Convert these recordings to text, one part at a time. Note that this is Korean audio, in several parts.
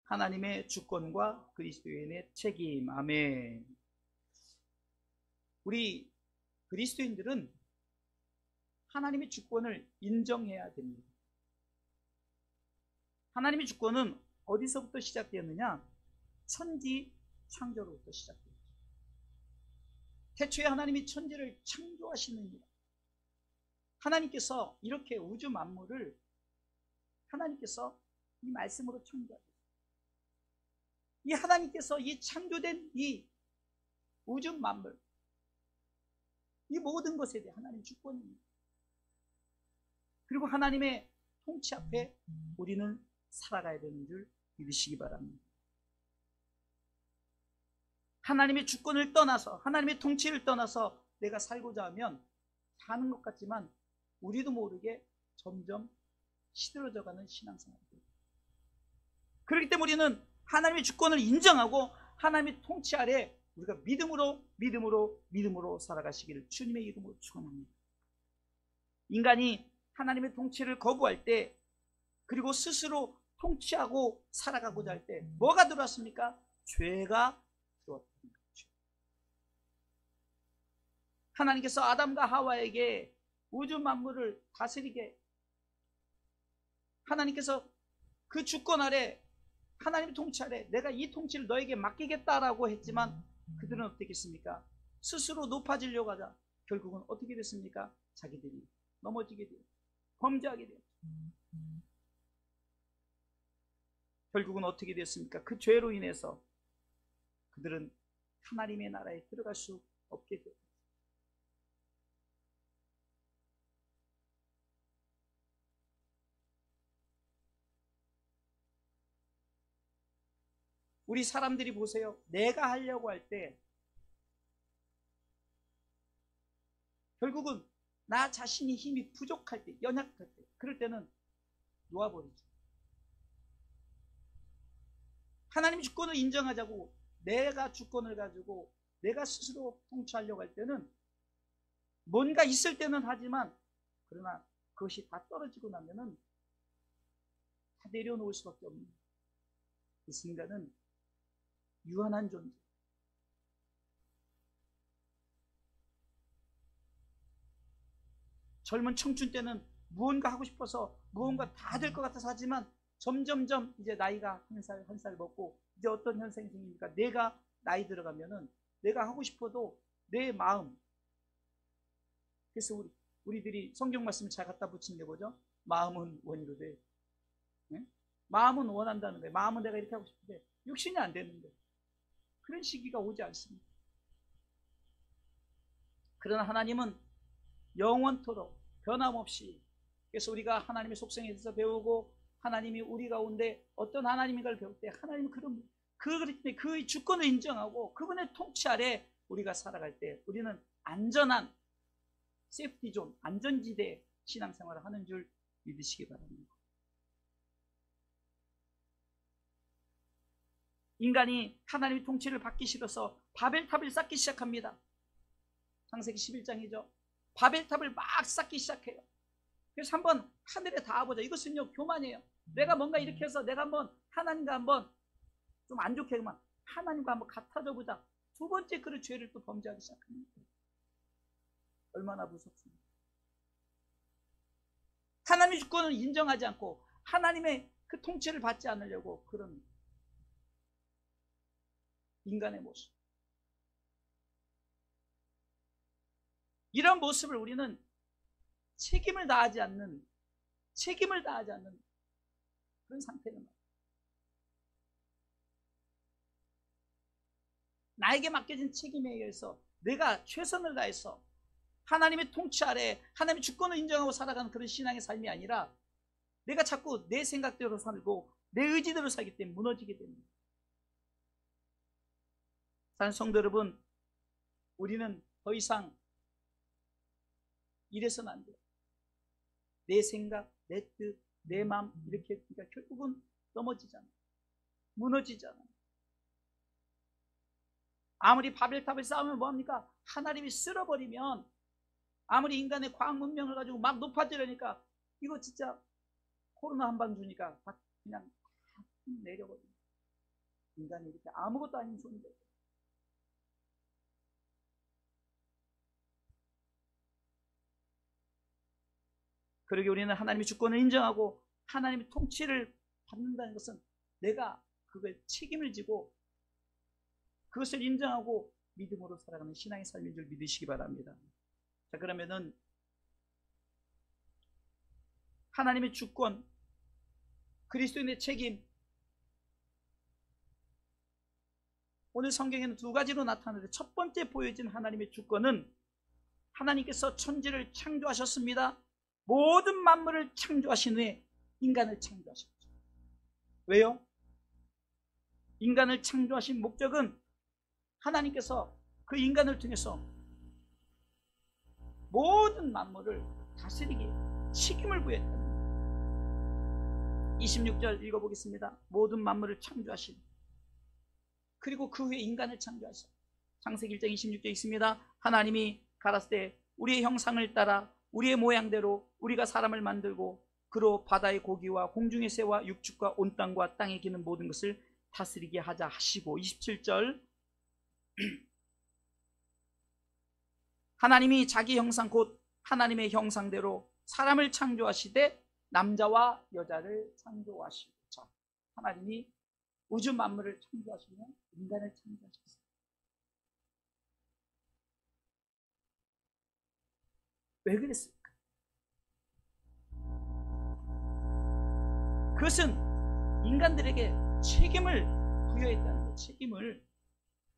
하나님의 주권과 그리스도인의 책임. 아멘. 우리 그리스도인들은 하나님의 주권을 인정해야 됩니다. 하나님의 주권은 어디서부터 시작되었느냐? 천지 창조로부터 시작되었죠. 태초에 하나님이 천지를 창조하시느니라. 하나님께서 이렇게 우주 만물을 하나님께서 이 말씀으로 창조하셨어요. 이 하나님께서 이 창조된 이 우주 만물, 이 모든 것에 대해 하나님 주권입니다. 그리고 하나님의 통치 앞에 우리는 살아가야 되는 줄 믿으시기 바랍니다. 하나님의 주권을 떠나서, 하나님의 통치를 떠나서 내가 살고자 하면 사는 것 같지만 우리도 모르게 점점 시들어져가는 신앙생활이 됩니다. 그렇기 때문에 우리는 하나님의 주권을 인정하고 하나님의 통치 아래 우리가 믿음으로 살아가시기를 주님의 이름으로 축원합니다. 인간이 하나님의 통치를 거부할 때, 그리고 스스로 통치하고 살아가고자 할 때 뭐가 들어왔습니까? 죄가 들어왔다는 거죠. 하나님께서 아담과 하와에게 우주 만물을 다스리게, 하나님께서 그 주권 아래, 하나님의 통치 아래 내가 이 통치를 너에게 맡기겠다라고 했지만 그들은 어떻게 했습니까? 스스로 높아지려고 하자 결국은 어떻게 됐습니까? 자기들이 넘어지게 돼요. 범죄하게 돼요. 결국은 어떻게 됐습니까? 그 죄로 인해서 그들은 하나님의 나라에 들어갈 수 없게 돼요. 우리 사람들이 보세요. 내가 하려고 할 때 결국은 나 자신이 힘이 부족할 때, 연약할 때, 그럴 때는 놓아버리죠. 하나님 주권을 인정하자고 내가 주권을 가지고 내가 스스로 통치하려고 할 때는 뭔가 있을 때는 하지만, 그러나 그것이 다 떨어지고 나면은 다 내려놓을 수밖에 없는, 이 순간은 유한한 존재. 젊은 청춘 때는 무언가 하고 싶어서 무언가 다 될 것 같아서 하지만 점점점 이제 나이가 한 살 한 살 먹고 이제 어떤 현상이 생깁니까? 내가 나이 들어가면은 내가 하고 싶어도 내 마음, 그래서 우리들이 성경 말씀을 잘 갖다 붙인 게 뭐죠? 마음은 원이로 돼. 네? 마음은 원한다는 거예요. 마음은 내가 이렇게 하고 싶은데 육신이 안 되는데 그런 시기가 오지 않습니다. 그러나 하나님은 영원토록 변함없이, 그래서 우리가 하나님의 속성에 대해서 배우고 하나님이 우리 가운데 어떤 하나님인가를 배울 때 하나님은 그 주권을 인정하고 그분의 통치 아래 우리가 살아갈 때 우리는 안전한 세이프티존, 안전지대 신앙생활을 하는 줄 믿으시기 바랍니다. 인간이 하나님의 통치를 받기 싫어서 바벨탑을 쌓기 시작합니다. 창세기 11장이죠. 바벨탑을 막 쌓기 시작해요. 그래서 한번 하늘에 닿아보자. 이것은요 교만이에요. 내가 뭔가 이렇게 해서 내가 한번 하나님과 한번 좀 안 좋게 하면 하나님과 한번 같아져 보자. 두 번째 그 죄를 또 범죄하기 시작합니다. 얼마나 무섭습니까? 하나님의 주권을 인정하지 않고 하나님의 그 통치를 받지 않으려고 그런 인간의 모습, 이런 모습을 우리는 책임을 다하지 않는 그런 상태는 말이에요. 나에게 맡겨진 책임에 의해서 내가 최선을 다해서 하나님의 통치 아래 하나님의 주권을 인정하고 살아가는 그런 신앙의 삶이 아니라 내가 자꾸 내 생각대로 살고 내 의지대로 살기 때문에 무너지게 됩니다. 사랑하는 성도 여러분, 우리는 더 이상 이래서는 안 돼요. 내 생각, 내 뜻, 내 마음 이렇게 했으니까 결국은 넘어지잖아요. 무너지잖아요. 아무리 바벨탑을 쌓으면 뭐합니까? 하나님이 쓸어버리면, 아무리 인간의 과학 문명을 가지고 막 높아지려니까 이거 진짜 코로나 한 방 주니까 그냥 내려버립니다. 인간이 이렇게 아무것도 아닌 존재. 그러게 우리는 하나님의 주권을 인정하고 하나님의 통치를 받는다는 것은 내가 그걸 책임을 지고 그것을 인정하고 믿음으로 살아가는 신앙의 삶인 줄 믿으시기 바랍니다. 자, 그러면은 하나님의 주권, 그리스도인의 책임, 오늘 성경에는 두 가지로 나타나는데 첫 번째 보여진 하나님의 주권은 하나님께서 천지를 창조하셨습니다. 모든 만물을 창조하신 후에 인간을 창조하셨죠. 왜요? 인간을 창조하신 목적은 하나님께서 그 인간을 통해서 모든 만물을 다스리게 책임을 부여했다. 26절 읽어보겠습니다. 모든 만물을 창조하신, 그리고 그 후에 인간을 창조하신. 창세기 1장 26절 있습니다. 하나님이 가라사대 우리의 형상을 따라 우리의 모양대로 우리가 사람을 만들고 그로 바다의 고기와 공중의 새와 육축과 온 땅과 땅에 기는 모든 것을 다스리게 하자 하시고. 27절 하나님이 자기 형상 곧 하나님의 형상대로 사람을 창조하시되 남자와 여자를 창조하시고. 하나님이 우주 만물을 창조하시면 인간을 창조하셨어요. 왜 그랬을까? 그것은 인간들에게 책임을 부여했다는 거예요. 책임을.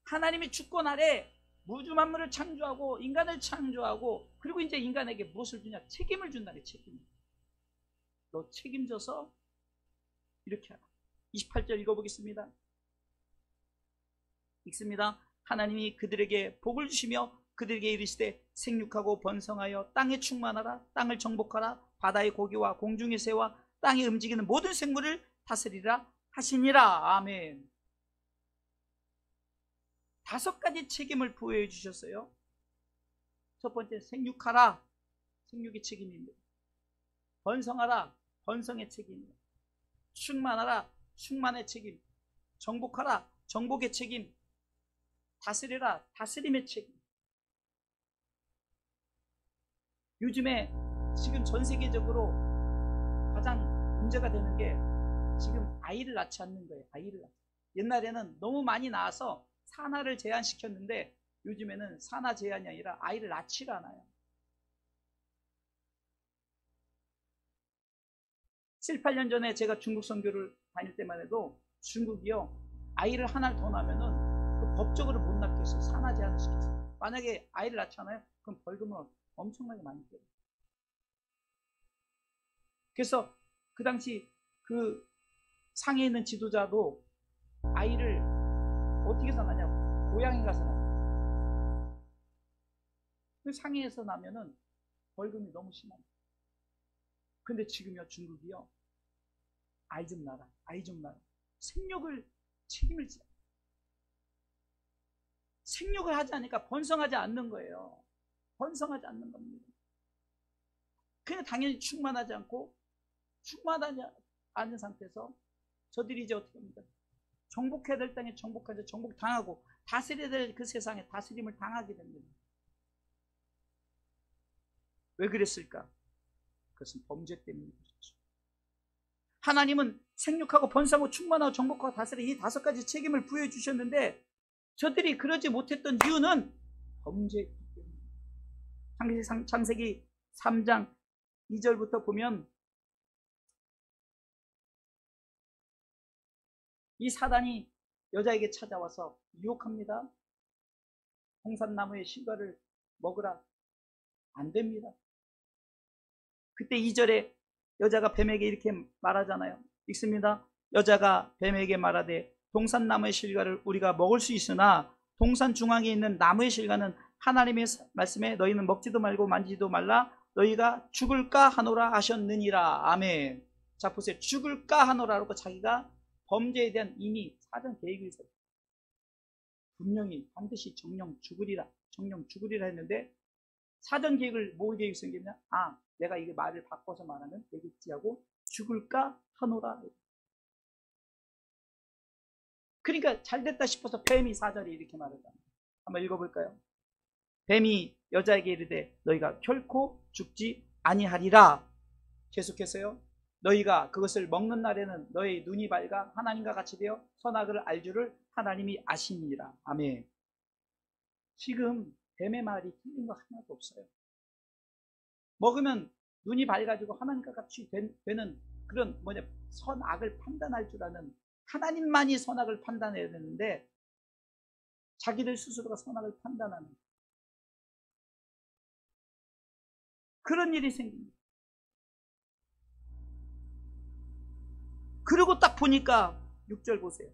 하나님의 주권 아래 우주 만물을 창조하고 인간을 창조하고, 그리고 이제 인간에게 무엇을 주냐? 책임을 준다는 책임. 너 책임져서 이렇게 하라. 28절 읽어보겠습니다. 읽습니다. 하나님이 그들에게 복을 주시며 그들에게 이르시되 생육하고 번성하여 땅에 충만하라. 땅을 정복하라. 바다의 고기와 공중의 새와 땅에 움직이는 모든 생물을 다스리라 하시니라. 아멘. 5가지 책임을 부여해 주셨어요. 첫 번째, 생육하라. 생육의 책임입니다. 번성하라. 번성의 책임입니다. 충만하라. 충만의 책임. 정복하라. 정복의 책임. 다스리라. 다스림의 책임. 요즘에 지금 전 세계적으로 가장 문제가 되는 게 지금 아이를 낳지 않는 거예요. 아이를 낳지. 옛날에는 너무 많이 낳아서 산하를 제한시켰는데 요즘에는 산하 제한이 아니라 아이를 낳지를 않아요. 7, 8년 전에 제가 중국 선교를 다닐 때만 해도 중국이요, 아이를 하나를 더 낳으면은 그 법적으로 못 낳게 해서 산하 제한을 시켰어요. 만약에 아이를 낳잖아요, 그럼 벌금을 엄청나게 많이 줘요. 그래서 그 당시 그 상해에 있는 지도자도 아이를 어떻게 해서 낳냐고, 고향에 가서 낳냐고. 그 상해에서 나면은 벌금이 너무 심합니다. 근데 지금요, 중국이요, 아이 좀 낳아라, 아이 좀 낳아라. 생육을 책임을 지라. 생육을 하지 않으니까 번성하지 않는 거예요. 번성하지 않는 겁니다. 그냥 당연히 충만하지 않고, 충만하지 않은 상태에서 저들이 이제 어떻게 합니까? 정복해야 될 땅에 정복하자, 정복당하고 다스려야 될 그 세상에 다스림을 당하게 됩니다. 왜 그랬을까? 그것은 범죄 때문에 그렇죠. 하나님은 생육하고 번성하고 충만하고 정복하고 다스리는 이 5가지 책임을 부여해 주셨는데 저들이 그러지 못했던 이유는 범죄였기 때문에. 창세기 3장 2절부터 보면 이 사단이 여자에게 찾아와서 유혹합니다. 홍산나무의 실과를 먹으라. 안 됩니다. 그때 2절에 여자가 뱀에게 이렇게 말하잖아요. 읽습니다. 여자가 뱀에게 말하되 동산나무의 실과를 우리가 먹을 수 있으나 동산 중앙에 있는 나무의 실과는 하나님의 말씀에 너희는 먹지도 말고 만지지도 말라. 너희가 죽을까 하노라 하셨느니라. 아멘. 자, 보세요. 죽을까 하노라라고 자기가 범죄에 대한 이미 사전 계획이 있어요. 분명히 반드시 정령 죽으리라, 정령 죽으리라 했는데 사전 계획을 뭐 계획이 생겼냐? 아, 내가 이게 말을 바꿔서 말하면 되겠지 하고 죽을까 하노라. 그러니까 잘됐다 싶어서 뱀이 4절에 이렇게 말하잖아요. 한번 읽어볼까요? 뱀이 여자에게 이르되 너희가 결코 죽지 아니하리라. 계속해서요. 너희가 그것을 먹는 날에는 너희 눈이 밝아 하나님과 같이 되어 선악을 알 줄을 하나님이 아시니라. 아멘. 지금 뱀의 말이 틀린 거 하나도 없어요. 먹으면 눈이 밝아지고 하나님과 같이 되는 그런 선악을 판단할 줄 아는, 하나님만이 선악을 판단해야 되는데 자기들 스스로가 선악을 판단하는 그런 일이 생깁니다. 그리고 딱 보니까 6절 보세요.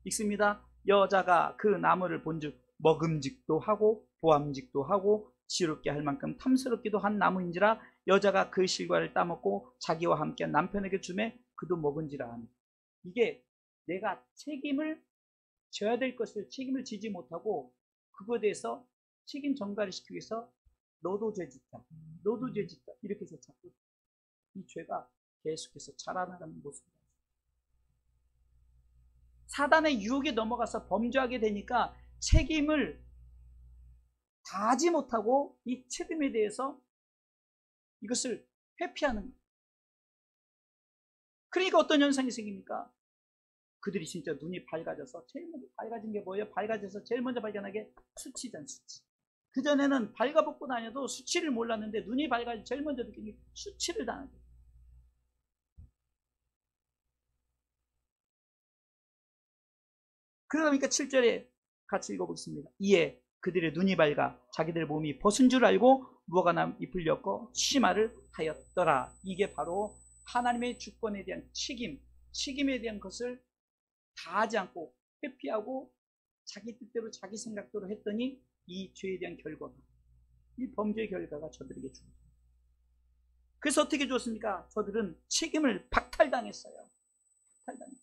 읽습니다. 여자가 그 나무를 본즉 먹음직도 하고 보암직도 하고 지롭게 할 만큼 탐스럽기도 한 나무인지라 여자가 그 실과를 따먹고 자기와 함께 남편에게 주매 그도 먹은지라 하니. 이게 내가 책임을 져야 될 것을 책임을 지지 못하고 그거에 대해서 책임 전가를 시키기 위해서 너도 죄짓다, 너도 죄짓다 이렇게 해서 자꾸 이 죄가 계속해서 자라나가는 모습입니다. 사단의 유혹에 넘어가서 범죄하게 되니까 책임을 다하지 못하고 이 책임에 대해서 이것을 회피하는 거예요. 그러니까 어떤 현상이 생깁니까? 그들이 진짜 눈이 밝아져서 제일 먼저 밝아진 게 뭐예요? 밝아져서 제일 먼저 발견하게 수치잖아요. 수치. 그전에는 발가벗고 다녀도 수치를 몰랐는데 눈이 밝아져 제일 먼저 느낀 게 수치를 당하게 돼요. 그러니까 7절에 같이 읽어보겠습니다. 이에 그들의 눈이 밝아 자기들 몸이 벗은 줄 알고 무화과 나무 잎을 엮어 치마를 하였더라. 이게 바로 하나님의 주권에 대한 책임에 대한 것을 다하지 않고 회피하고 자기 뜻대로 자기 생각대로 했더니 이 죄에 대한 결과가, 이 범죄의 결과가 저들에게 주어져요. 그래서 어떻게 주었습니까? 저들은 책임을 박탈당했어요. 박탈당했어요.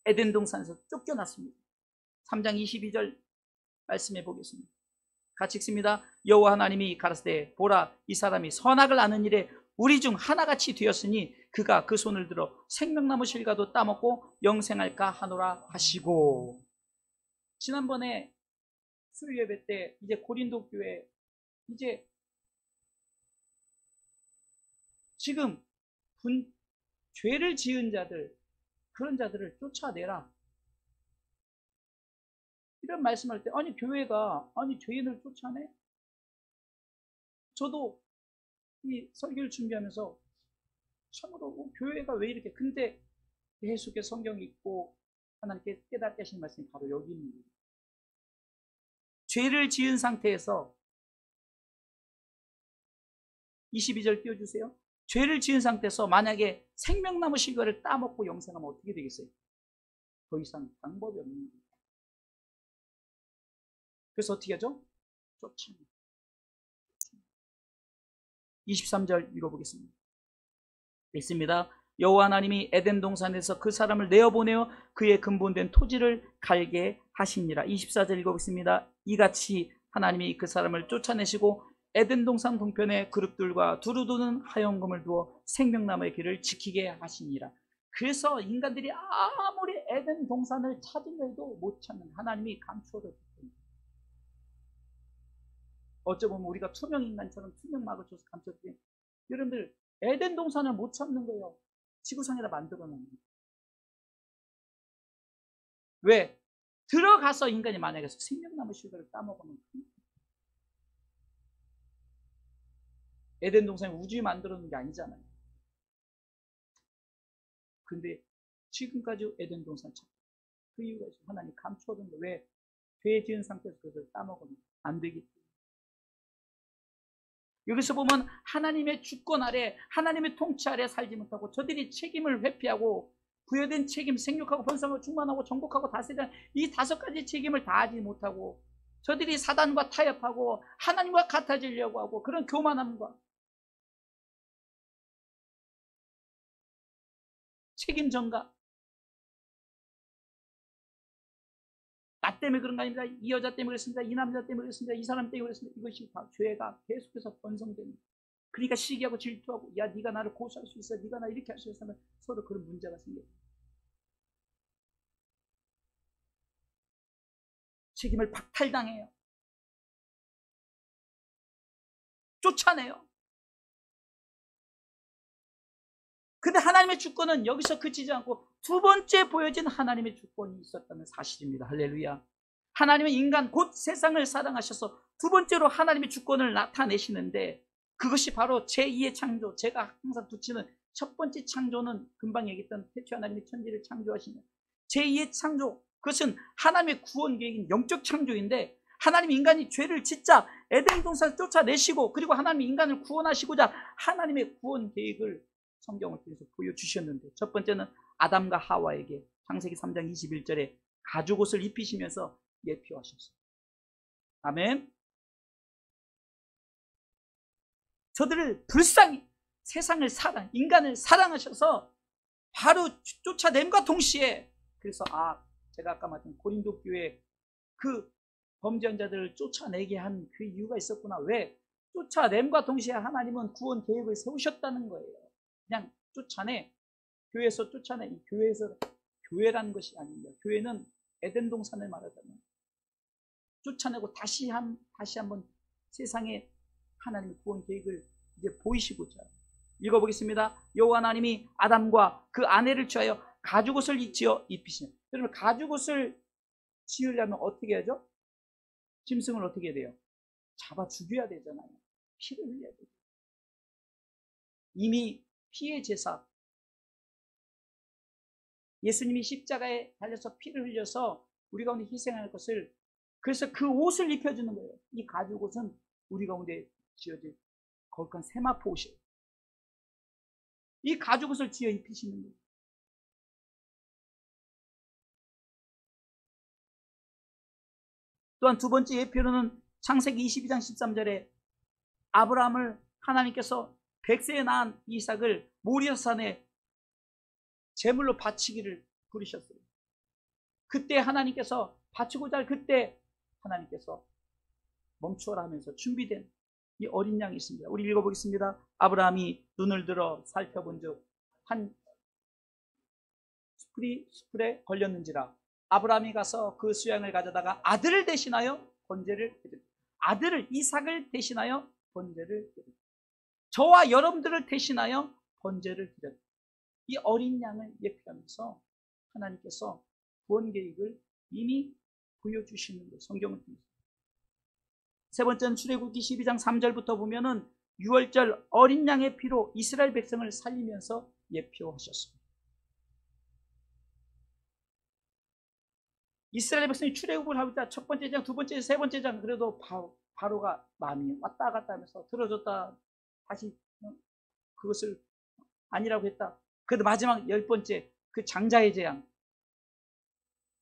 에덴 동산에서 쫓겨났습니다. 3장 22절 말씀해 보겠습니다. 같이 읽습니다. 여호와 하나님이 가라사대 보라 이 사람이 선악을 아는 일에 우리 중 하나같이 되었으니 그가 그 손을 들어 생명나무 실과도 따먹고 영생할까 하노라 하시고. 지난번에 수요 예배 때 이제 고린도 교회 이제 지금 죄를 지은 자들, 그런 자들을 쫓아내라 이런 말씀할 때 아니 교회가 아니 죄인을 쫓아내? 저도 이 설교를 준비하면서 참으로 교회가 왜 이렇게, 근데 계속해서 성경이 있고 하나님께 깨닫게 하신 말씀이 바로 여기 있는 거예요. 죄를 지은 상태에서 22절 띄워주세요. 죄를 지은 상태에서 만약에 생명나무 실과를 따먹고 영생하면 어떻게 되겠어요? 더 이상 방법이 없는 거예요. 그래서 어떻게 하죠? 쫓아냅니다. 23절 읽어보겠습니다. 읽습니다. 여호와 하나님이 에덴 동산에서 그 사람을 내어보내어 그의 근본된 토지를 갈게 하시니라. 24절 읽어보겠습니다. 이같이 하나님이 그 사람을 쫓아내시고 에덴 동산 동편에 그룹들과 두루두는 하얀금을 두어 생명나무의 길을 지키게 하시니라. 그래서 인간들이 아무리 에덴 동산을 찾으려 해도 못 찾는, 하나님이 감추어뒀기 때문에. 어쩌면 우리가 투명 인간처럼 투명막을 줘서 감췄지, 여러분들 에덴 동산을 못 찾는 거예요. 지구상에다 만들어 놓는 거예요. 왜? 들어가서 인간이 만약에 생명나무 실과를 따먹으면 에덴 동산에 우주에 만들어 놓은 게 아니잖아요. 근데 지금까지 에덴 동산 찾고, 그 이유가 있어요. 하나님 감춰둔 거. 왜? 죄 지은 상태에서 그것을 따먹으면 안 되기 때문에. 여기서 보면 하나님의 주권 아래, 하나님의 통치 아래 살지 못하고 저들이 책임을 회피하고 부여된 책임, 생육하고 번성하고 충만하고 정복하고 다스리는 이 5가지 책임을 다하지 못하고 저들이 사단과 타협하고 하나님과 같아지려고 하고 그런 교만함과 책임 전가, 나 때문에 그런 거 아닙니다. 이 여자 때문에 그랬습니다. 이 남자 때문에 그랬습니다. 이 사람 때문에 그랬습니다. 이것이 다 죄가 계속해서 번성됩니다. 그러니까 시기하고 질투하고, 야 네가 나를 고소할 수 있어, 네가 나 이렇게 할 수 있으면 서로 그런 문제가 생겨요. 책임을 박탈당해요. 쫓아내요. 근데 하나님의 주권은 여기서 그치지 않고 두 번째 보여진 하나님의 주권이 있었다는 사실입니다. 할렐루야. 하나님은 인간 곧 세상을 사랑하셔서 두 번째로 하나님의 주권을 나타내시는데, 그것이 바로 제2의 창조, 제가 항상 붙이는 첫 번째 창조는 금방 얘기했던 태초에 하나님이 천지를 창조하시는 제2의 창조, 그것은 하나님의 구원 계획인 영적 창조인데, 하나님 인간이 죄를 짓자 에덴 동산을 쫓아내시고, 그리고 하나님 인간을 구원하시고자 하나님의 구원 계획을 성경을 통해서 보여주셨는데, 첫 번째는 아담과 하와에게 창세기 3장 21절에 가죽옷을 입히시면서 예표하셨어요. 아멘. 저들을 불쌍히 세상을 인간을 사랑하셔서 바로 쫓아냄과 동시에, 그래서 제가 아까 말했던 고린도 교회 그 범죄한 자들을 쫓아내게 한 그 이유가 있었구나. 왜? 쫓아냄과 동시에 하나님은 구원 계획을 세우셨다는 거예요. 그냥 쫓아내, 교회에서 쫓아내, 이 교회에서 교회라는 것이 아닙니다. 교회는 에덴 동산을 말하자면 쫓아내고 다시 한번 세상에 하나님의 구원 계획을 이제 보이시고자. 읽어보겠습니다. 여호와 하나님이 아담과 그 아내를 취하여 가죽옷을 지어 입히시니. 여러분, 가죽옷을 지으려면 어떻게 하죠? 짐승을 어떻게 해야 돼요? 잡아 죽여야 되잖아요. 피를 흘려야 돼요. 이미 피의 제사, 예수님이 십자가에 달려서 피를 흘려서 우리 가운데 희생할 것을, 그래서 그 옷을 입혀주는 거예요. 이 가죽옷은 우리 가운데 지어질 거룩한 세마포 옷이에요. 이 가죽옷을 지어 입히시는 거예요. 또한 두 번째 예표로는 창세기 22장 13절에 아브라함을 하나님께서 100세에 낳은 이삭을 모리아산에 제물로 바치기를 부르셨어요. 그때 하나님께서 바치고자 할 그때 하나님께서 멈추어라 하면서 준비된 이 어린 양이 있습니다. 우리 읽어보겠습니다. 아브라함이 눈을 들어 살펴본즉 한 수풀에 걸렸는지라. 아브라함이 가서 그 수양을 가져다가 아들을 대신하여 번제를 드립니다. 아들을, 이삭을 대신하여 번제를 드립니다. 저와 여러분들을 대신하여 번제를 드렸다. 이 어린 양을 예표하면서 하나님께서 구원 계획을 이미 보여주시는 거예요. 성경을 통해서. 세 번째는 출애굽기 12장 3절부터 보면은 6월절 어린 양의 피로 이스라엘 백성을 살리면서 예표하셨습니다. 이스라엘 백성이 출애굽을 하고자 첫 번째 장, 두 번째, 세 번째 장, 그래도 바로가 마음이 왔다 갔다 하면서 들어줬다 다시 그것을 아니라고 했다. 그래도 마지막 10번째 그 장자의 재앙,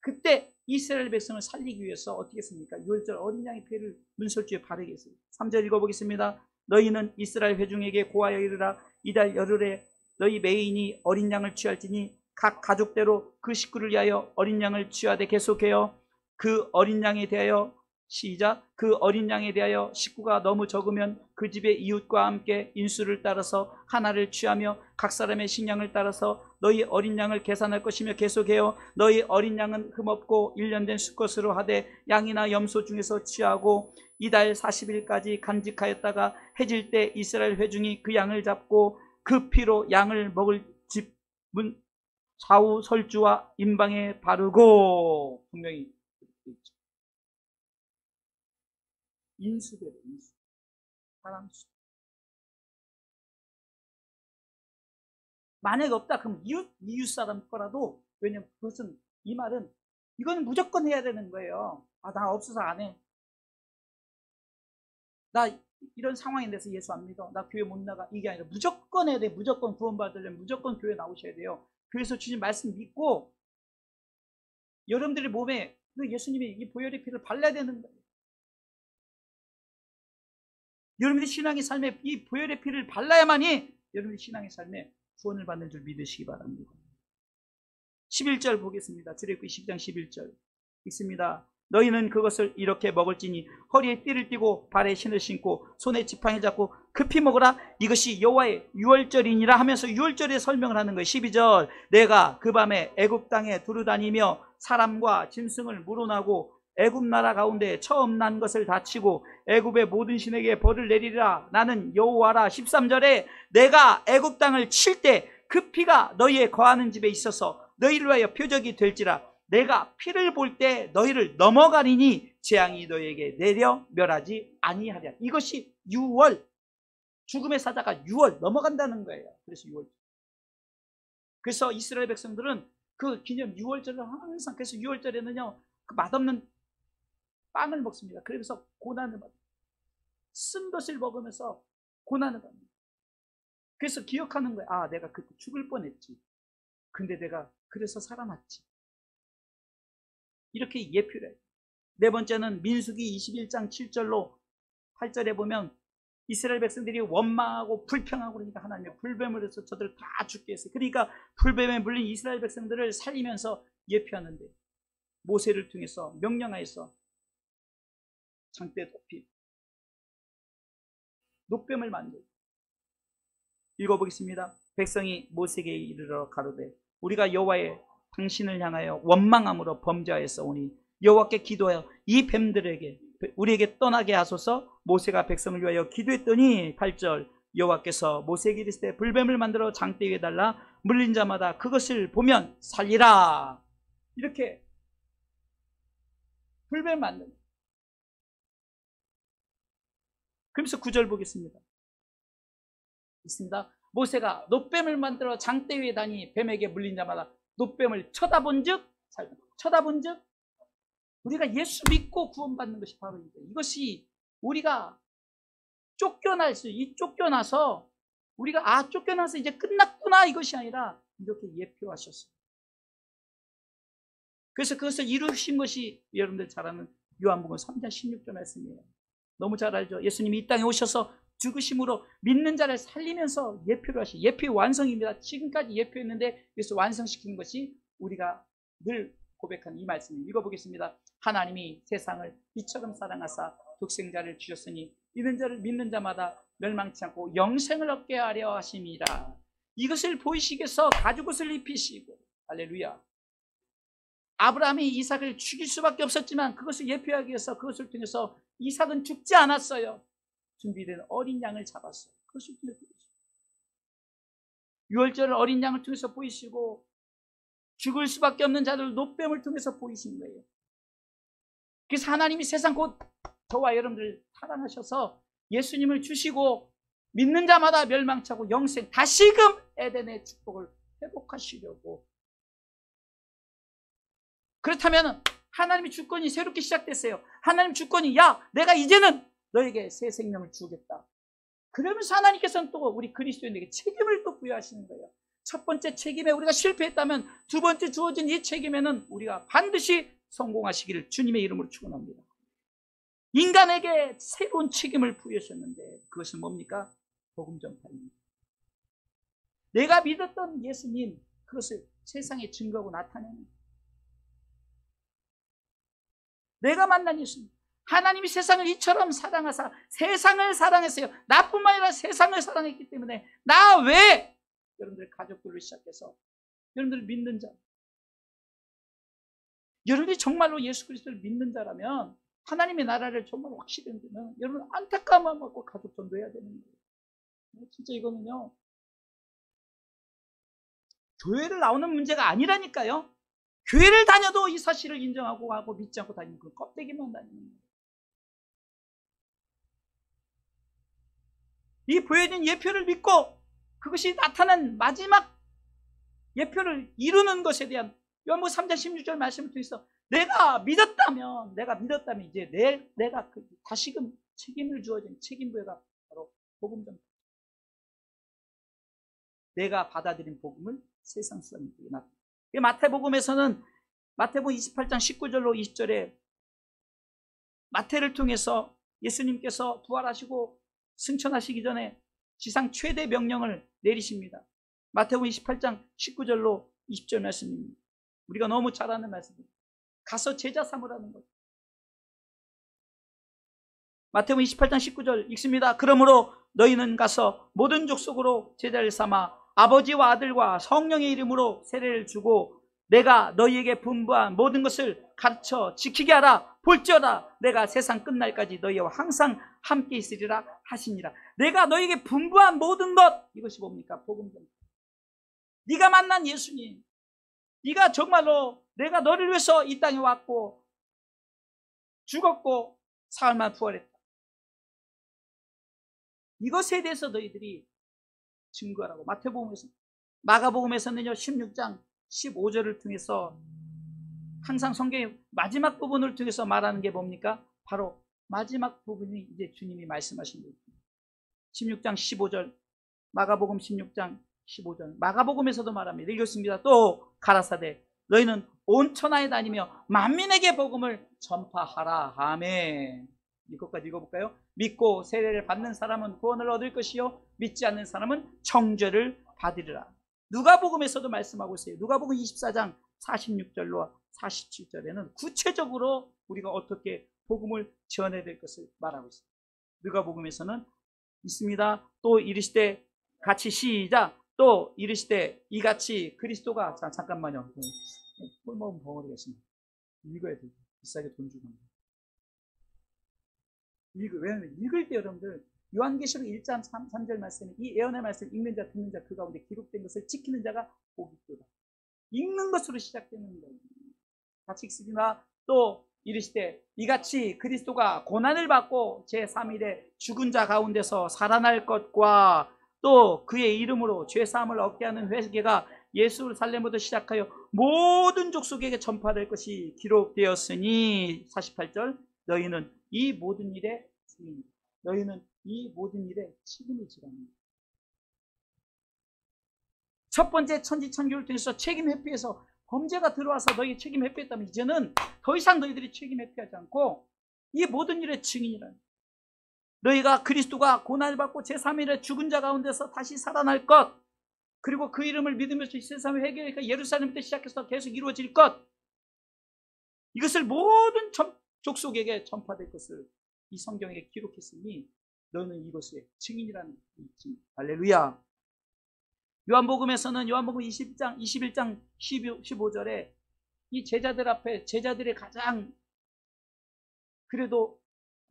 그때 이스라엘 백성을 살리기 위해서 어떻게 했습니까? 6월절 어린 양의 피를 문설주에 바르게 했어요. 3절 읽어보겠습니다. 너희는 이스라엘 회중에게 고하여 이르라. 이달 열흘에 너희 매인이 어린 양을 취할지니 각 가족대로 그 식구를 위하여 어린 양을 취하되, 계속해요. 그 어린 양에 대하여, 시작, 그 어린 양에 대하여 식구가 너무 적으면 그 집의 이웃과 함께 인수를 따라서 하나를 취하며 각 사람의 식량을 따라서 너희 어린 양을 계산할 것이며, 계속해요. 너희 어린 양은 흠없고 1년 된 수컷으로 하되 양이나 염소 중에서 취하고 이달 40일까지 간직하였다가 해질 때 이스라엘 회중이 그 양을 잡고 그 피로 양을 먹을 집 문 좌우 설주와 임방에 바르고. 분명히 있죠. 인수대로, 인수. 사람 수. 만약에 없다 그럼 이웃 사람 거라도, 왜냐면 그것은, 이 말은 이거는 무조건 해야 되는 거예요. 나 없어서 안 해. 나 이런 상황이 돼서 예수 안 믿어. 나 교회 못 나가. 이게 아니라 무조건 해야 돼. 무조건 구원받으려면 무조건 교회 나오셔야 돼요. 교회에서 주신 말씀 믿고 여러분들의 몸에 예수님이 이 보혈의 피를 발라야 되는 거예요. 여러분들의 신앙의 삶에 이 보혈의 피를 발라야만이 여러분의 신앙의 삶에 구원을 받는 줄 믿으시기 바랍니다. 11절 보겠습니다. 출애굽기 12장 11절 읽습니다. 너희는 그것을 이렇게 먹을지니 허리에 띠를 띠고 발에 신을 신고 손에 지팡이 잡고 급히 먹으라. 이것이 여호와의 유월절이니라 하면서 유월절에 설명을 하는 거예요. 12절 내가 그 밤에 애굽 땅에 두루다니며 사람과 짐승을 물어나고 애굽 나라 가운데 처음 난 것을 다치고 애굽의 모든 신에게 벌을 내리리라. 나는 여호와라. 13절에 내가 애굽 땅을 칠 때 그 피가 너희의 거하는 집에 있어서 너희를 위하여 표적이 될지라. 내가 피를 볼 때 너희를 넘어가리니 재앙이 너희에게 내려 멸하지 아니하랴. 이것이 6월, 죽음의 사자가 6월 넘어간다는 거예요. 그래서 6월. 그래서 이스라엘 백성들은 그 기념 6월절을 항상, 그래서 6월절에는요 그 맛없는 빵을 먹습니다. 그래서 고난을 받아요. 쓴 것을 먹으면서 고난을 받는 거예요. 그래서 기억하는 거예요. 아, 내가 그때 죽을 뻔했지. 근데 내가 그래서 살아났지. 이렇게 예표를 해요. 네 번째는 민수기 21장 7절로 8절에 보면 이스라엘 백성들이 원망하고 불평하고 그러니까 하나님의 불뱀을 해서 저들을 다 죽게 했어요. 그러니까 불뱀에 물린 이스라엘 백성들을 살리면서 예표하는데 모세를 통해서 명령하여서 장대 높이 노뱀을 만들고 읽어보겠습니다. 백성이 모세에게 이르러 가로되 우리가 여호와의 당신을 향하여 원망함으로 범죄하였사오니 여호와께 기도하여 이 뱀들에게 우리에게 떠나게 하소서. 모세가 백성을 위하여 기도했더니 8절 여호와께서 모세에게 이르시되 불뱀을 만들어 장대 위에 달라 물린 자마다 그것을 보면 살리라. 이렇게 불뱀을 만든다. 그러면서 9절 보겠습니다. 있습니다. 모세가 노뱀을 만들어 장대 위에 다니 뱀에게 물린 자마다 노뱀을 쳐다본즉 살다. 쳐다본즉 우리가 예수 믿고 구원받는 것이 바로 이것이 우리가 쫓겨나서 우리가 쫓겨나서 이제 끝났구나 이것이 아니라 이렇게 예표하셨어요. 그래서 그것을 이루신 것이 여러분들 잘 아는 요한복음 3장 16절 말씀이에요. 너무 잘 알죠. 예수님이 이 땅에 오셔서 죽으심으로 믿는 자를 살리면서 예표를 하시. 예표의 완성입니다. 지금까지 예표했는데 그래서 완성시키는 것이 우리가 늘 고백한 이 말씀을 읽어보겠습니다. 하나님이 세상을 이처럼 사랑하사 독생자를 주셨으니 이는 자를 믿는 자마다 멸망치 않고 영생을 얻게 하려 하심이라. 이것을 보이시기 위해서 가죽옷을 입히시고 할렐루야. 아브라함이 이삭을 죽일 수밖에 없었지만 그것을 예표하기 위해서 그것을 통해서 이삭은 죽지 않았어요. 준비된 어린 양을 잡았어요. 그것을 통해서 보이시고 6월절을 어린 양을 통해서 보이시고 죽을 수밖에 없는 자들 노뱀을 통해서 보이신 거예요. 그래서 하나님이 세상 곧 저와 여러분들 사랑하셔서 예수님을 주시고 믿는 자마다 멸망치 않고 영생 다시금 에덴의 축복을 회복하시려고. 그렇다면 하나님의 주권이 새롭게 시작됐어요. 하나님 주권이 내가 이제는 너에게 새 생명을 주겠다. 그러면서 하나님께서는 또 우리 그리스도인에게 책임을 또 부여하시는 거예요. 첫 번째 책임에 우리가 실패했다면 두 번째 주어진 이 책임에는 우리가 반드시 성공하시기를 주님의 이름으로 축원합니다. 인간에게 새로운 책임을 부여하셨는데 그것은 뭡니까? 복음 전파입니다. 내가 믿었던 예수님 그것을 세상에 증거하고 나타내는 거예요. 내가 만난 예수님 하나님이 세상을 이처럼 사랑하사 세상을 사랑했어요. 나뿐만 아니라 세상을 사랑했기 때문에 나 왜 여러분들 가족들로 시작해서 여러분들 믿는 자 여러분이 정말로 예수 그리스도를 믿는 자라면 하나님의 나라를 정말 확실히 믿으면 여러분 안타까움만 먹고 가족 전도해야 되는 거예요. 진짜 이거는요 교회를 나오는 문제가 아니라니까요. 교회를 다녀도 이 사실을 인정하고 하고 믿지 않고 다니는 그 껍데기만 다니는 거예요. 이 보여진 예표를 믿고 그것이 나타난 마지막 예표를 이루는 것에 대한 요한복음 3장 16절 말씀을 통해서 내가 믿었다면 이제 내가 다시금 책임을 주어진 책임부여가 바로 복음 전파. 내가 받아들인 복음을 세상 사람들에게 나타내. 마태복음에서는 마태복음 28장 19절로 20절에 마태를 통해서 예수님께서 부활하시고 승천하시기 전에 지상 최대 명령을 내리십니다. 마태복음 28장 19절로 20절 말씀입니다. 우리가 너무 잘 아는 말씀입니다. 가서 제자 삼으라는 거죠. 마태복음 28장 19절 읽습니다. 그러므로 너희는 가서 모든 족속으로 제자를 삼아 아버지와 아들과 성령의 이름으로 세례를 주고 내가 너희에게 분부한 모든 것을 가르쳐 지키게 하라. 볼지어다 내가 세상 끝날까지 너희와 항상 함께 있으리라 하시니라. 내가 너희에게 분부한 모든 것, 이것이 뭡니까? 복음 전파. 네가 만난 예수님, 네가 정말로 내가 너를 위해서 이 땅에 왔고 죽었고 사흘만 부활했다. 이것에 대해서 너희들이 증거하라고. 마가복음에서는요 16장 15절을 통해서 항상 성경의 마지막 부분을 통해서 말하는 게 뭡니까? 바로 마지막 부분이 이제 주님이 말씀하신 거예요. 16장 15절, 마가복음 16장 15절. 마가복음에서도 말합니다. 읽었습니다. 또 가라사대 너희는 온 천하에 다니며 만민에게 복음을 전파하라. 아멘. 이것까지 읽어볼까요? 믿고 세례를 받는 사람은 구원을 얻을 것이요 믿지 않는 사람은 정죄를 받으리라. 누가복음에서도 말씀하고 있어요. 누가복음 24장 46절로 47절에는 구체적으로 우리가 어떻게 복음을 전해야 될 것을 말하고 있습니다. 누가복음에서는 있습니다. 또 이르시되 같이 시작. 또 이르시되 이같이 그리스도가 잠깐만요. 꿀먹은 벙어리가 있습니다. 읽어야 돼요. 비싸게 돈 주고. 왜냐하면 읽을 때 여러분들 요한계시록 1장 3절 말씀에 이 예언의 말씀을 읽는 자 듣는 자 그 가운데 기록된 것을 지키는 자가 복이 있도다. 읽는 것으로 시작되는 거예요. 같이 읽습니다. 또 이르시되 이같이 그리스도가 고난을 받고 제3일에 죽은 자 가운데서 살아날 것과 또 그의 이름으로 죄사함을 얻게 하는 회개가 예루살렘부터 시작하여 모든 족속에게 전파될 것이 기록되었으니 48절 너희는 이 모든 일에 증인이다. 너희는 이 모든 일에 책임을 지라는 거예요. 첫 번째 천지천교를 통해서 책임 회피해서 범죄가 들어와서 너희 책임 회피했다면 이제는 더 이상 너희들이 책임 회피하지 않고 이 모든 일의 증인이라는 거예요. 너희가 그리스도가 고난을 받고 제3일에 죽은 자 가운데서 다시 살아날 것, 그리고 그 이름을 믿으면서 세상의 회개가 예루살렘부터 시작해서 계속 이루어질 것, 이것을 모든 족속에게 전파될 것을 이 성경에 기록했으니 너는 이것의 증인이라는 증인. 할렐루야. 요한복음에서는 요한복음 21장 15절에 이 제자들 앞에 제자들의 가장 그래도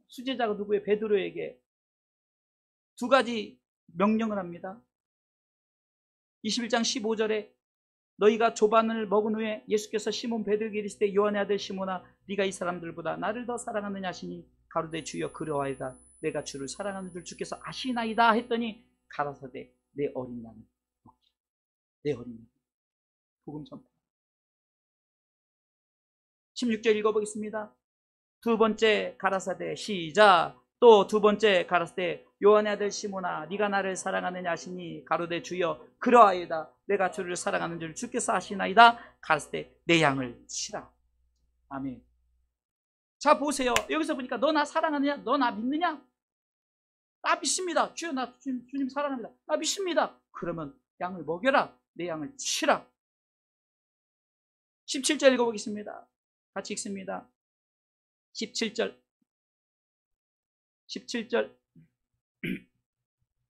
수제자가 누구예요? 베드로에게 두 가지 명령을 합니다. 21장 15절에 너희가 조반을 먹은 후에 예수께서 시몬 베드로에게 이르시되 요한의 아들 시몬아 네가 이 사람들보다 나를 더 사랑하느냐 하시니 가로되 주여 그러하이다. 내가 주를 사랑하는 줄 주께서 아시나이다 했더니 가라사대 내 어린 양을 먹기라. 내 어린 양. 복음 전파. 16절 읽어보겠습니다. 두 번째 가라사대 시작. 또 두 번째 가라사대 요한의 아들 시몬아 네가 나를 사랑하느냐 하시니 가로되 주여 그러하이다. 내가 주를 사랑하는 줄 주께서 아시나이다. 가라사대 내 양을 치라. 아멘. 자 보세요. 여기서 보니까 너 나 사랑하느냐? 너 나 믿느냐? 나 믿습니다. 주여 나 주님 사랑합니다. 나 믿습니다. 그러면 양을 먹여라. 내 양을 치라. 17절 읽어보겠습니다. 같이 읽습니다. 17절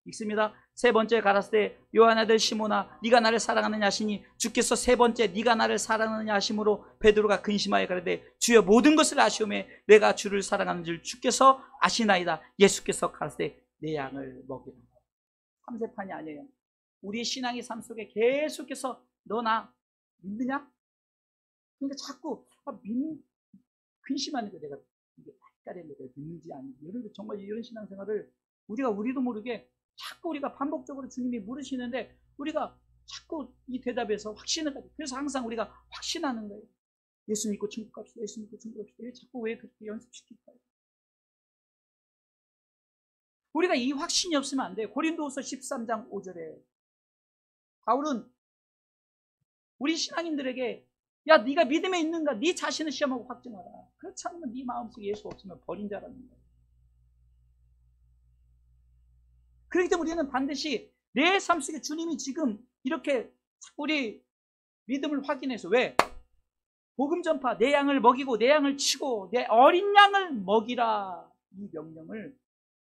읽습니다. 세 번째 가라사대 요한의 아들 시몬아 네가 나를 사랑하느냐 하시니 주께서 세 번째 네가 나를 사랑하느냐 하심으로 베드로가 근심하여 가로되 주여 모든 것을 아시오매 내가 주를 사랑하는 줄 주께서 아시나이다. 예수께서 가라사대 내 양을 먹이라. 3세판이 아니에요. 우리 신앙의 삶 속에 계속해서 너 나 믿느냐? 그러니까 자꾸 근심하는 거 내가 이게 헷갈리는 내가 믿는지 아닌지. 여러분들 정말 이런 신앙생활을 우리도 모르게 자꾸 우리가 반복적으로 주님이 물으시는데 우리가 자꾸 이 대답에서 확신을 가지고, 그래서 항상 우리가 확신하는 거예요. 예수 믿고 천국 갑시다. 예수 믿고 천국 갑시다. 자꾸 왜 그렇게 연습시킬까요? 우리가 이 확신이 없으면 안 돼요. 고린도후서 13장 5절에 바울은 우리 신앙인들에게 야 네가 믿음에 있는가? 네 자신을 시험하고 확증하라. 그렇지 않으면 네 마음속에 예수 없으면 버린 자라는 거예요. 그렇기 때문에 우리는 반드시 내 삶 속에 주님이 지금 이렇게 우리 믿음을 확인해서 왜? 복음 전파, 내 양을 먹이고 내 양을 치고 내 어린 양을 먹이라 이 명령을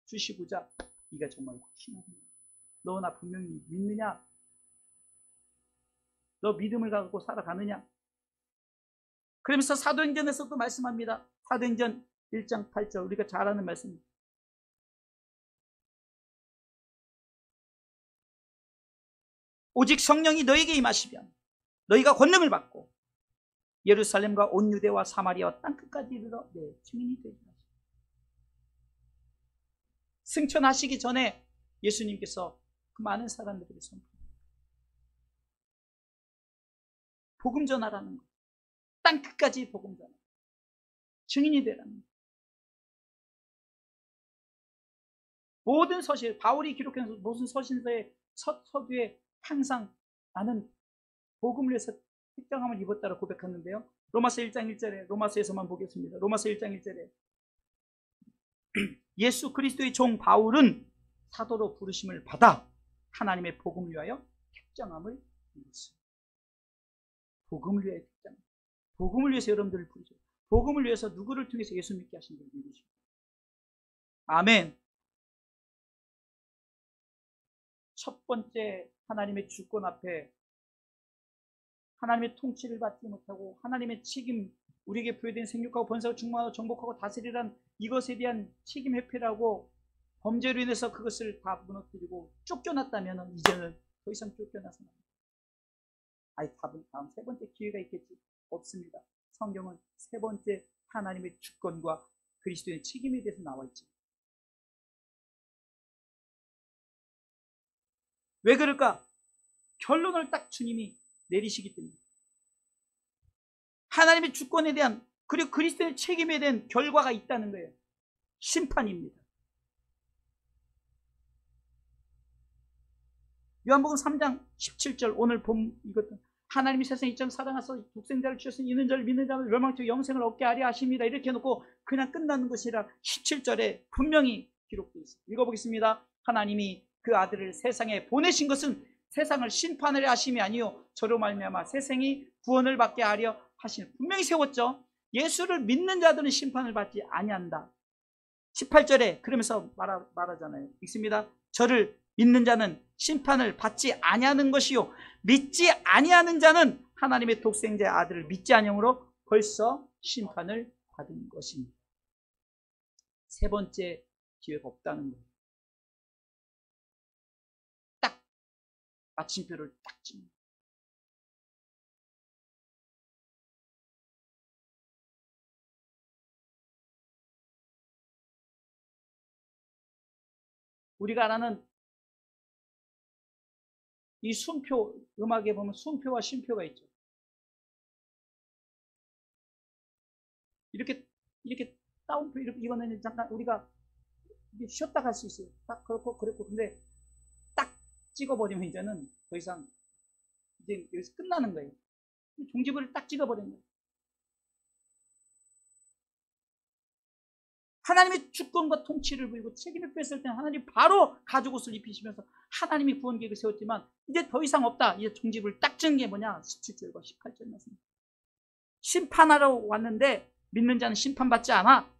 주시고자 네가 정말 확신하느냐? 너 나 분명히 믿느냐? 너 믿음을 갖고 살아가느냐? 그러면서 사도행전에서도 말씀합니다. 사도행전 1장 8절 우리가 잘 아는 말씀입니다. 오직 성령이 너에게 임하시면 너희가 권능을 받고 예루살렘과 온 유대와 사마리아와 땅끝까지 이르러 내 증인이 되리라. 승천하시기 전에 예수님께서 그 많은 사람들에게 선포합니다. 복음 전하라는 것, 땅끝까지 복음 전하라, 증인이 되라는 것. 모든 서실, 바울이 기록한 모든 서신서의 서두에 항상 나는 복음을 위해서 특정함을 입었다고 고백했는데요. 로마서 1장 1절에 로마서에서만 보겠습니다. 로마서 1장 1절에 예수 그리스도의 종 바울은 사도로 부르심을 받아 하나님의 복음을 위하여 특정함을 입었습니다. 복음을 위하여 특정, 복음을 위해서 여러분들을 부르죠. 복음을 위해서 누구를 통해서 예수 믿게 하신 걸 믿으십니다. 아멘. 첫 번째, 하나님의 주권 앞에 하나님의 통치를 받지 못하고 하나님의 책임, 우리에게 부여된 생육하고 번성하고 충만하고 정복하고 다스리란 이것에 대한 책임 회피라고 범죄로 인해서 그것을 다 무너뜨리고 쫓겨났다면 이제는 더 이상 쫓겨나서는 답은 다음 세 번째 기회가 있겠지? 없습니다. 성경은 세 번째 하나님의 주권과 그리스도의 책임에 대해서 나와 있지. 왜 그럴까? 결론을 딱 주님이 내리시기 때문에. 하나님의 주권에 대한 그리고 그리스도의 책임에 대한 결과가 있다는 거예요. 심판입니다. 요한복음 3장 17절 오늘 본 이것도 하나님이 세상에 이처럼 사랑하사 독생자를 주셨으니 이는 저를 믿는 자는 멸망치 영생을 얻게 하려 하십니다. 이렇게 해놓고 그냥 끝나는 것이라 17절에 분명히 기록되어 있습니다. 읽어보겠습니다. 하나님이 그 아들을 세상에 보내신 것은 세상을 심판하려 하심이 아니요 저로 말미암아 세상이 구원을 받게 하려 하시는, 분명히 세웠죠. 예수를 믿는 자들은 심판을 받지 아니한다. 18절에 그러면서 말하잖아요. 읽습니다. 저를 믿는 자는 심판을 받지 아니하는 것이요 믿지 아니하는 자는 하나님의 독생자의 아들을 믿지 아니함으로 벌써 심판을 받은 것입니다. 세 번째 기회가 없다는 거예요. 딱 마침표를 딱 찍는. 우리가 아는 이 순표, 음악에 보면 순표와 쉼표가 있죠. 이렇게 다운표, 이거는 잠깐 우리가 쉬었다 갈 수 있어요. 딱 그렇고, 근데 딱 찍어버리면 이제는 더 이상 이제 여기서 끝나는 거예요. 종지부를 딱 찍어버리는 거예요. 하나님의 주권과 통치를 부리고 책임을 뺐을 때 하나님 바로 가죽옷을 입히시면서 하나님이 구원 계획을 세웠지만 이제 더 이상 없다. 이제 종지부를 딱 찍은 게 뭐냐? 17절과 18절 말씀. 심판하러 왔는데 믿는 자는 심판받지 않아.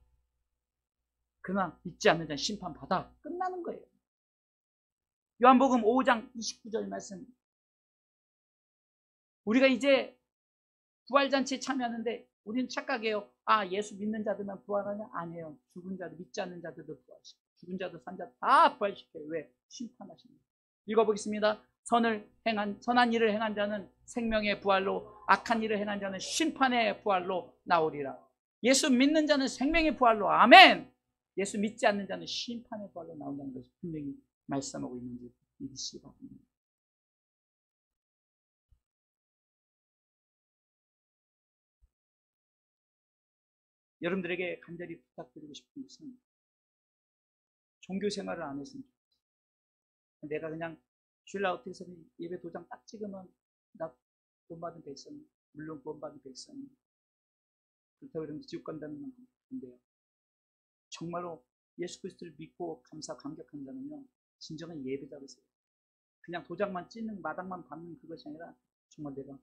그러나 믿지 않는 자는 심판받아. 끝나는 거예요. 요한복음 5장 29절 말씀. 우리가 이제 부활잔치에 참여하는데 우리는 착각해요. 예수 믿는 자들만 부활하냐? 아니에요. 죽은 자들, 믿지 않는 자들도 부활시켜요. 죽은 자들, 산 자들 다 부활시켜요. 왜? 심판하십니다. 읽어보겠습니다. 선한 일을 행한 자는 생명의 부활로, 악한 일을 행한 자는 심판의 부활로 나오리라. 예수 믿는 자는 생명의 부활로, 아멘! 예수 믿지 않는 자는 심판의 부활로 나온다는 것을 분명히 말씀하고 있는지 믿으시기 바랍니다. 여러분들에게 간절히 부탁드리고 싶은 것은 종교 생활을 안 했으면 좋겠어요. 내가 그냥 주일날 어떻게 해서 예배 도장 딱 찍으면 나 구원받은 백성이, 물론 구원받은 백성이 그렇다고 그러면 지옥 간다는 건 아닌데요. 정말로 예수 그리스도를 믿고 감사 감격한 자는요 진정한 예배자로 세요. 그냥 도장만 찍는, 마당만 밟는 그것이 아니라 정말 내가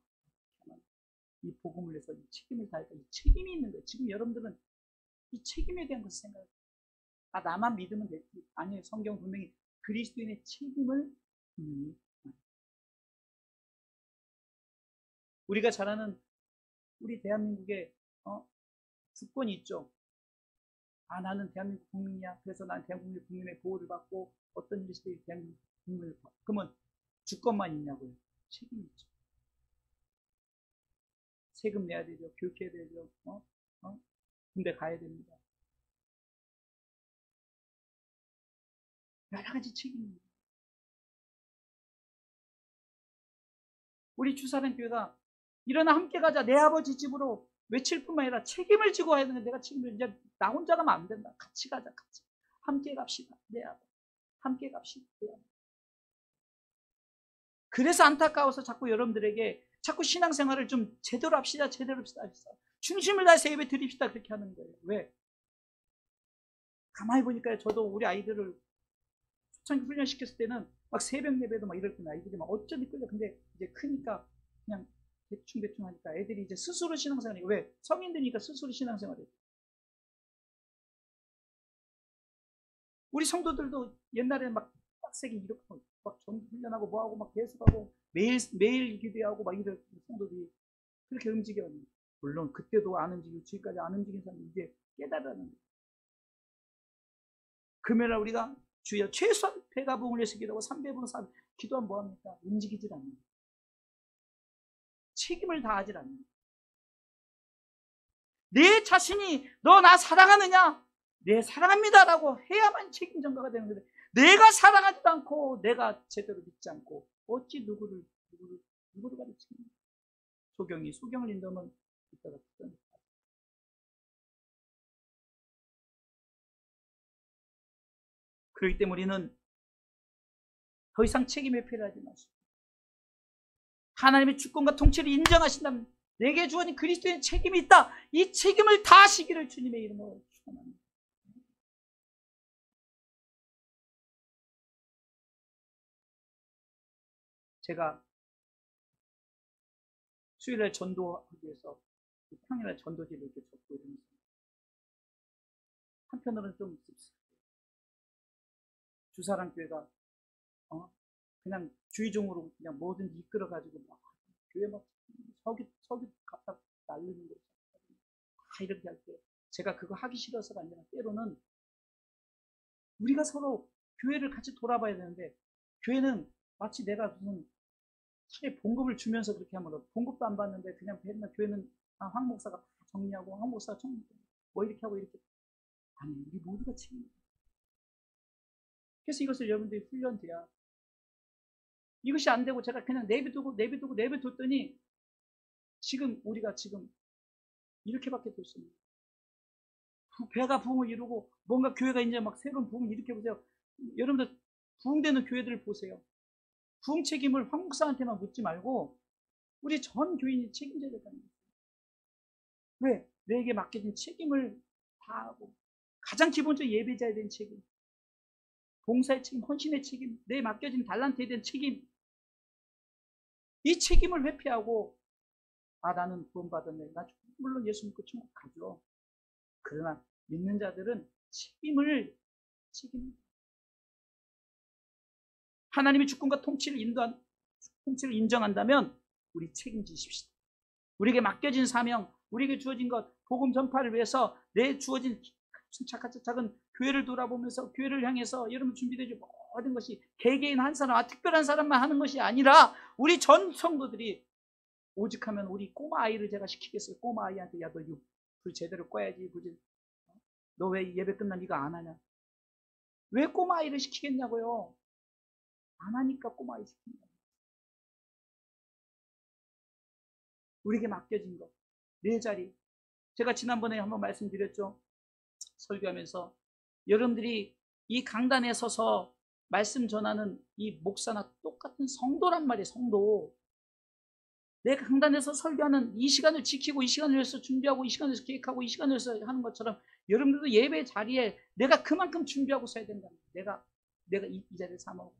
이 복음을 위해서 이 책임을 다했다. 이 책임이 있는 거예요. 지금 여러분들은 이 책임에 대한 것을 생각해요. 나만 믿으면 되지. 아니에요. 성경 분명히 그리스도인의 책임을 우리가 잘 아는 우리 대한민국에 주권이 있죠. 아, 나는 대한민국 국민이야. 그래서 난 대한민국 국민의 보호를 받고 어떤 일이 있을 때 대한민국 국민을 받고. 그러면 주권만 있냐고요. 책임이 있죠. 세금 내야 되죠. 교육해야 되죠. 군대 가야 됩니다. 여러 가지 책임입니다. 우리 주사랑교회가 일어나 함께 가자 내 아버지 집으로 외칠 뿐만 아니라 책임을 지고 가야 되는데 내가 책임을 이제 나 혼자 가면 안 된다. 같이 가자. 같이. 함께 갑시다. 내 아버지. 함께 갑시다. 내 아버지. 그래서 안타까워서 자꾸 여러분들에게 자꾸 신앙생활을 좀 제대로 합시다. 제대로 합시다. 중심을 다해서 예배 드립시다. 그렇게 하는 거예요. 왜? 가만히 보니까 저도 우리 아이들을 초창기 훈련시켰을 때는 막 새벽 예배도 막 이럴 때는 아이들이 막 어쩌니 끌려. 근데 이제 크니까 그냥 대충 하니까 애들이 이제 스스로 신앙생활해요. 왜? 성인들이니까 스스로 신앙생활해요. 우리 성도들도 옛날에 막 빡세게 이렇게 막 전도 훈련하고 뭐하고 막 계속하고 매일 기도하고 막 이런 성도들이 그렇게 움직여요. 물론 그때도 안 움직이고 지금까지 안 움직인 사람이 이제 깨달으라는 거예요. 금요일날 우리가 주여 최소한 배가 부흥을 해서 기도하고 3배분 4배 기도하면 뭐합니까? 움직이질 않는 거예요. 책임을 다하질 않는 거예요. 내 자신이 너 나 사랑하느냐? 네 사랑합니다 라고 해야만 책임 전가가 되는 건데 내가 사랑하지도 않고 내가 제대로 믿지 않고 어찌 누구를 가르치는 소경이 소경을 인도하면 이따가 그렇기 때문에 우리는 더 이상 책임 회피를 하지 마시고 하나님의 주권과 통치를 인정하신다면 내게 주어진 그리스도의 책임이 있다. 이 책임을 다하시기를 주님의 이름으로 축원합니다. 제가 수요일날 전도하기 위해서 평일날 전도지를 이렇게 적고 이러면서 한편으로는 좀 씁쓸해요. 주사랑교회가 그냥 주의종으로 그냥 뭐든지 이끌어가지고 막 교회 막 석유 갖다 날리는 거 이렇게 할 때 제가 그거 하기 싫어서가 아니라 때로는 우리가 서로 교회를 같이 돌아봐야 되는데 교회는 마치 내가 무슨 차라리 봉급을 주면서 그렇게 하면 봉급도 안 받는데 그냥 맨날 교회는 황 목사가 다 정리하고 황 목사가 뭐 이렇게 하고 이렇게 아니 우리 모두가 책임이다. 그래서 이것을 여러분들이 훈련돼야 이것이 안 되고 제가 그냥 내비두더니 지금 우리가 지금 이렇게밖에 될 수 없는 배가 부흥을 이루고 뭔가 교회가 이제 막 새로운 부흥을 일으켜보세요. 여러분들 부흥되는 교회들을 보세요. 부흥 책임을 황 목사한테만 묻지 말고 우리 전 교인이 책임져야 된다는 거예요. 왜? 내게 맡겨진 책임을 다하고 가장 기본적으로 예배자에 대한 책임, 봉사의 책임, 헌신의 책임, 내 맡겨진 달란트에 대한 책임 이 책임을 회피하고 나는 구원받았네. 나 물론 예수 믿고 천국 가죠. 그러나 믿는 자들은 책임을 하나님의 주권과 통치를 인정한다면 우리 책임지십시오. 우리에게 맡겨진 사명, 우리에게 주어진 것, 복음 전파를 위해서 내 주어진 작은 교회를 돌아보면서 교회를 향해서 여러분 준비되죠. 모든 것이 개개인 한 사람, 특별한 사람만 하는 것이 아니라 우리 전 성도들이 오직 하면 우리 꼬마 아이를 제가 시키겠어요. 꼬마 아이한테 야 너 불 제대로 꺼야지. 너 왜 예배 끝나면 이거 안 하냐? 왜 꼬마 아이를 시키겠냐고요? 안 하니까 꼬마 아이 시킵니다. 우리에게 맡겨진 것, 내 자리. 제가 지난번에 한번 말씀드렸죠. 설교하면서 여러분들이 이 강단에 서서 말씀 전하는 이 목사나 똑같은 성도란 말이에요. 성도. 내가 강단에서 설교하는 이 시간을 지키고 이 시간을 위해서 준비하고 이 시간을 위해서 계획하고 이 시간을 위해서 하는 것처럼 여러분들도 예배 자리에 내가 그만큼 준비하고 서야 된다. 내가 이 자리를 삼아오고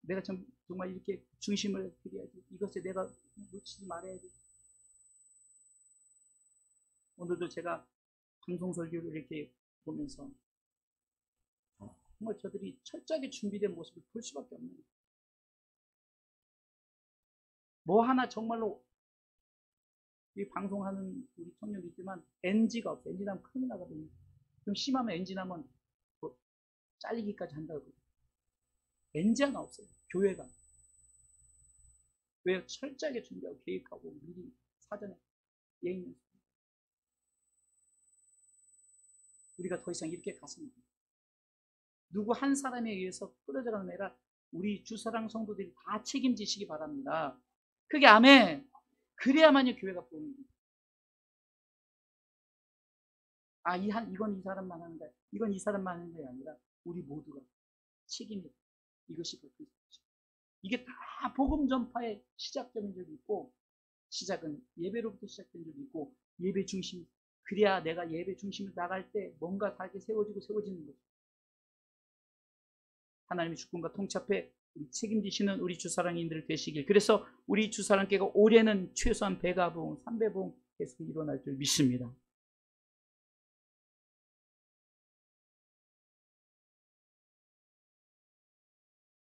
내가 정말 이렇게 중심을 드려야지. 이것에 내가 놓치지 말아야지. 오늘도 제가 방송 설교를 이렇게 보면서 정말 저들이 철저하게 준비된 모습을 볼 수밖에 없는 거예요. 뭐 하나 정말로 이 방송하는 우리 청년도 있지만 NG가 없어요. NG 나면 큰일 나거든요. 좀 심하면 NG 나면 뭐 잘리기까지 한다고. NG 하나 없어요. 교회가. 왜 철저하게 준비하고 계획하고 미리 사전에 예행 연습. 우리가 더 이상 이렇게 가서는 누구 한 사람에 의해서 끌어져가는 아니라 우리 주사랑 성도들이 다 책임지시기 바랍니다. 그게 아멘. 그래야만이 교회가 보는 거예요. 아, 이건 이 사람만 하는 거야. 이건 이 사람만 하는 게 아니라 우리 모두가 책임이 이것이 바뀌는 거죠. 이게 다 복음 전파의 시작점인 적이 있고 시작은 예배로부터 시작된 적이 있고 예배 중심 그래야 내가 예배 중심으로 나갈 때 뭔가 다 이렇게 세워지는 거죠. 하나님의 주권과 통첩에 책임지시는 우리 주사랑인들 되시길. 그래서 우리 주사랑교회가 올해는 최소한 배가봉, 3배봉 계속 일어날 줄 믿습니다.